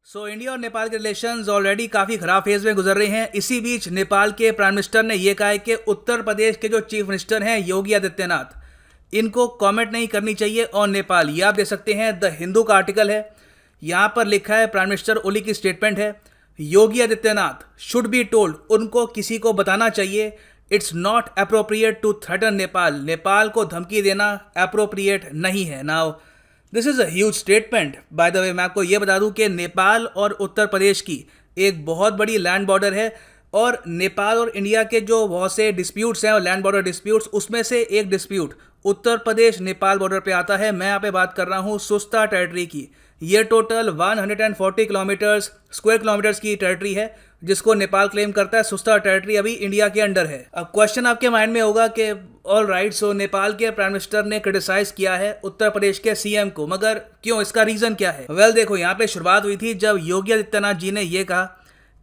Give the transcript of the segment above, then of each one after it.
India और नेपाल के relations already काफ़ी खराब फेज में गुजर रहे हैं। इसी बीच नेपाल के प्राइम मिनिस्टर ने यह कहा है कि उत्तर प्रदेश के जो चीफ मिनिस्टर हैं योगी आदित्यनाथ, इनको कमेंट नहीं करनी चाहिए और नेपाल। ये आप देख सकते हैं, द हिंदू का आर्टिकल है, यहाँ पर लिखा है, प्राइम मिनिस्टर ओली की स्टेटमेंट है, Yogi Adityanath should be told, उनको किसी को बताना चाहिए, it's not appropriate to threaten Nepal, Nepal को धमकी देना अप्रोप्रिएट नहीं है। Now this is a huge statement. By the way मैं आपको ये बता दूं कि नेपाल और उत्तर प्रदेश की एक बहुत बड़ी लैंड बॉर्डर है और नेपाल और इंडिया के जो बहुत से डिस्प्यूट्स हैं और लैंड बॉर्डर डिस्प्यूट्स, उसमें से एक डिस्प्यूट उत्तर प्रदेश नेपाल बॉर्डर पे आता है। मैं यहाँ पे बात कर रहा हूँ सुस्ता टेरिटरी की। ये टोटल 140 किलोमीटर्स स्क्वायर किलोमीटर्स की टेरिटरी है जिसको नेपाल क्लेम करता है। सुस्ता टेरिटरी अभी इंडिया के अंडर है। अब क्वेश्चन आपके माइंड में होगा कि ऑल राइट, सो नेपाल के प्राइम मिनिस्टर ने क्रिटिसाइज किया है उत्तर प्रदेश के सीएम को, मगर क्यों, इसका रीजन क्या है? वेल देखो, यहाँ पे शुरुआत हुई थी जब योगी आदित्यनाथ जी ने यह कहा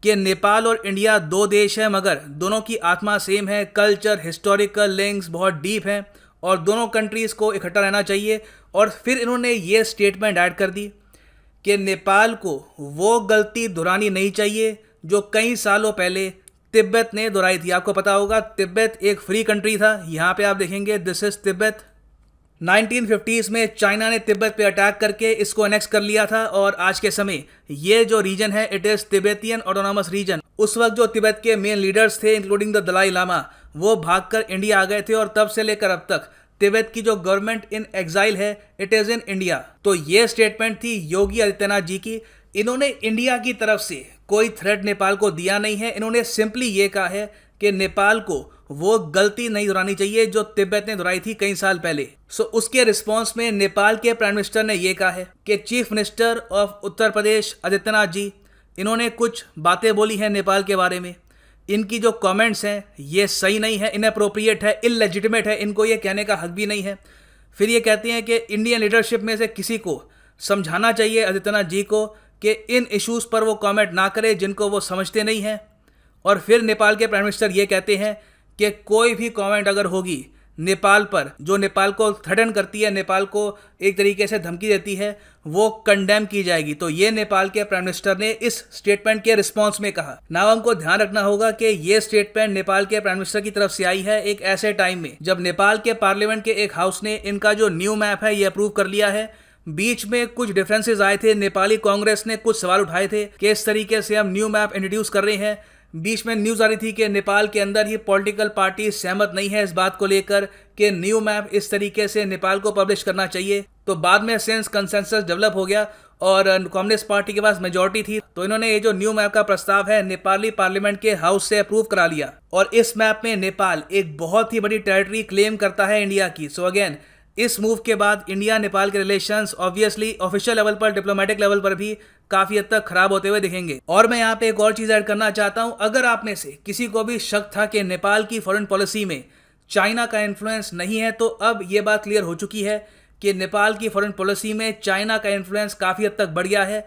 कि नेपाल और इंडिया दो देश हैं मगर दोनों की आत्मा सेम है, कल्चर हिस्टोरिकल लिंक्स बहुत डीप हैं और दोनों कंट्रीज को इकट्ठा रहना चाहिए। और फिर इन्होंने ये स्टेटमेंट ऐड कर दी कि नेपाल को वो गलती दोहरानी नहीं चाहिए जो कई सालों पहले तिब्बत ने दोहराई थी। आपको पता होगा तिब्बत एक फ्री कंट्री था। यहाँ पे आप देखेंगे, दिस इज तिब्बत। 1950s में चाइना ने तिब्बत पे अटैक करके इसको एनेक्स कर लिया था और आज के समय ये जो रीजन है it is Tibetan autonomous region. उस वक्त जो तिब्बत के मेन लीडर्स थे इंक्लूडिंग द दलाई लामा, वो भागकर इंडिया आ गए थे और तब से लेकर अब तक तिब्बत की जो गवर्नमेंट इन एग्जाइल है इट इज इन इंडिया। तो ये स्टेटमेंट थी योगी आदित्यनाथ जी की। इन्होंने इंडिया की तरफ से कोई थ्रेट नेपाल को दिया नहीं है। इन्होंने सिंपली ये कहा है कि नेपाल को वो गलती नहीं दोहरानी चाहिए जो तिब्बत ने दोहराई थी कई साल पहले। उसके रिस्पॉन्स में नेपाल के प्राइम मिनिस्टर ने ये कहा है कि chief minister of Uttar Pradesh Adityanath ji, इन्होंने कुछ बातें बोली हैं नेपाल के बारे में। इनकी जो कमेंट्स हैं ये सही नहीं है, इनअप्रोप्रिएट है, इललेजिटिमेट है, इनको ये कहने का हक भी नहीं है। फिर ये कहते हैं कि इंडियन लीडरशिप में से किसी को समझाना चाहिए आदित्यनाथ जी को कि इन इश्यूज़ पर वो कमेंट ना करे जिनको वो समझते नहीं हैं। और फिर नेपाल के प्राइम मिनिस्टर ये कहते हैं कि कोई भी कमेंट अगर होगी नेपाल पर जो नेपाल को थ्रेटन करती है, नेपाल को एक तरीके से धमकी देती है, वो कंडेम की जाएगी। तो ये नेपाल के प्राइम मिनिस्टर ने इस स्टेटमेंट के रिस्पॉन्स में कहा। नाउ हमको ध्यान रखना होगा कि ये स्टेटमेंट नेपाल के प्राइम मिनिस्टर की तरफ से आई है एक ऐसे टाइम में जब नेपाल के पार्लियामेंट के एक हाउस ने इनका जो न्यू मैप है ये अप्रूव कर लिया है। बीच में कुछ डिफरेंसेस आए थे, नेपाली कांग्रेस ने कुछ सवाल उठाए थे कि इस तरीके से हम न्यू मैप इंट्रोड्यूस कर रहे हैं। बीच में न्यूज़ आ रही थी कि नेपाल के अंदर ही पॉलिटिकल पार्टी सहमत नहीं है इस बात को लेकर कि न्यू मैप इस तरीके से नेपाल को पब्लिश करना चाहिए। तो बाद में सेंस कंसेंसस डेवलप हो गया और कम्युनिस्ट पार्टी के पास मेजोरिटी थी, तो इन्होंने ये जो न्यू मैप का प्रस्ताव है नेपाली पार्लियामेंट के हाउस से अप्रूव करा लिया। और इस मैप में नेपाल एक बहुत ही बड़ी टेरिटरी क्लेम करता है इंडिया की। सो अगेन, इस मूव के बाद इंडिया नेपाल के रिलेशंस ऑब्वियसली ऑफिशियल लेवल पर, डिप्लोमेटिक लेवल पर भी काफी हद तक खराब होते हुए दिखेंगे। और मैं यहाँ पे एक और चीज ऐड करना चाहता हूँ, अगर आप में से किसी को भी शक था कि नेपाल की फॉरेन पॉलिसी में चाइना का इन्फ्लुएंस नहीं है, तो अब ये बात क्लियर हो चुकी है कि नेपाल की फॉरेन पॉलिसी में चाइना का इन्फ्लुएंस काफी हद तक बढ़ गया है।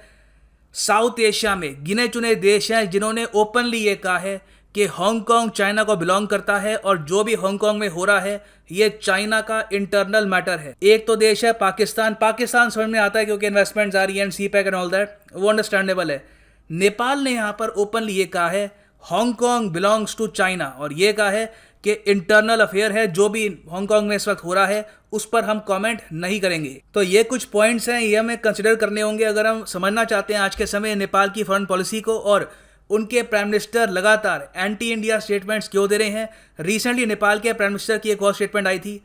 साउथ एशिया में गिने चुने देश हैं जिन्होंने ओपनली ये कहा है कि हांगकांग चाइना को बिलोंग करता है और जो भी हांगकांग में हो रहा है ये चाइना का इंटरनल मैटर है। एक तो देश है पाकिस्तान। पाकिस्तान समझ में आता है क्योंकि इन्वेस्टमेंट्स आ रही है and CPEC and all that, वो अंडरस्टैंडेबल है। नेपाल ने यहाँ पर ओपनली ये कहा है हांगकांग बिलोंग्स टू चाइना और ये कहा है कि इंटरनल अफेयर है, जो भी हांगकांग में इस वक्त हो रहा है उस पर हम कमेंट नहीं करेंगे। तो ये कुछ पॉइंट्स हैं, ये हमें कंसिडर करने होंगे अगर हम समझना चाहते हैं आज के समय नेपाल की फॉरेन पॉलिसी को और उनके प्राइम मिनिस्टर लगातार एंटी इंडिया स्टेटमेंट्स क्यों दे रहे हैं। रिसेंटली नेपाल के प्राइम मिनिस्टर की एक और स्टेटमेंट आई थी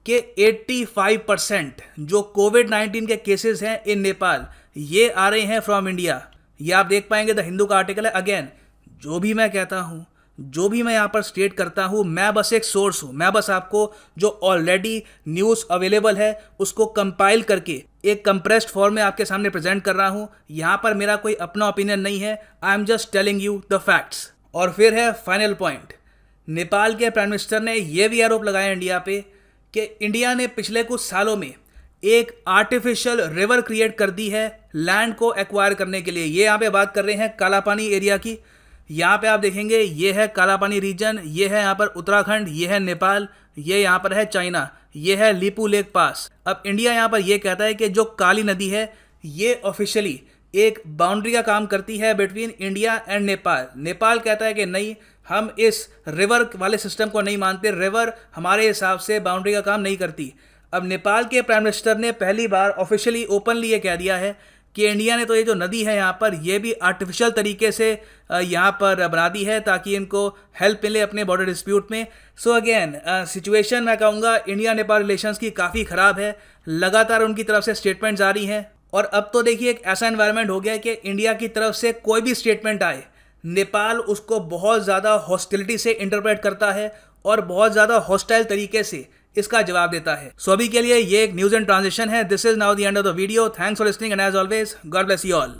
कि 85% जो कोविड-19 के केसेस हैं इन नेपाल ये आ रहे हैं फ्रॉम इंडिया। ये आप देख पाएंगे, द हिंदू का आर्टिकल है। अगेन, जो भी मैं कहता हूँ, जो भी मैं यहाँ पर स्टेट करता हूँ, मैं बस एक सोर्स हूँ। मैं बस आपको जो ऑलरेडी न्यूज़ अवेलेबल है उसको कंपाइल करके एक कंप्रेस्ड फॉर्म में आपके सामने प्रेजेंट कर रहा हूँ। यहाँ पर मेरा कोई अपना ओपिनियन नहीं है, I am just telling you the facts. और फिर है फाइनल पॉइंट, नेपाल के प्राइम मिनिस्टर ने यह भी आरोप लगाया इंडिया पे कि इंडिया ने पिछले कुछ सालों में एक आर्टिफिशियल रिवर क्रिएट कर दी है लैंड को एक्वायर करने के लिए। ये यहाँ पे बात कर रहे हैं कालापानी एरिया की। यहाँ पे आप देखेंगे ये है कालापानी रीजन, ये है यहाँ पर उत्तराखंड, ये है नेपाल, ये यहाँ पर है चाइना, ये है लीपू लेक पास। अब इंडिया यहाँ पर ये कहता है कि जो काली नदी है ये ऑफिशियली एक बाउंड्री का काम करती है between India and Nepal. Nepal कहता है कि नहीं, हम इस रिवर वाले सिस्टम को नहीं मानते, रिवर हमारे हिसाब से बाउंड्री का काम नहीं करती। अब नेपाल के प्राइम मिनिस्टर ने पहली बार ऑफिशियली ओपनली ये कह दिया है कि इंडिया ने तो ये जो नदी है यहाँ पर, ये भी आर्टिफिशियल तरीके से यहाँ पर बना दी है ताकि इनको हेल्प मिले अपने बॉर्डर डिस्प्यूट में। सो अगेन सिचुएशन मैं कहूँगा इंडिया नेपाल रिलेशंस की काफ़ी ख़राब है। लगातार उनकी तरफ से स्टेटमेंट्स आ रही हैं और अब तो देखिए एक ऐसा एनवायरनमेंट हो गया है कि इंडिया की तरफ से कोई भी स्टेटमेंट आए, नेपाल उसको बहुत ज़्यादा हॉस्टिलिटी से इंटरप्रेट करता है और बहुत ज़्यादा हॉस्टाइल तरीके से इसका जवाब देता है। सो अभी के लिए ये एक न्यूज़ एंड ट्रांजिशन है। This is now the end of the video. Thanks for listening and as always God bless you all.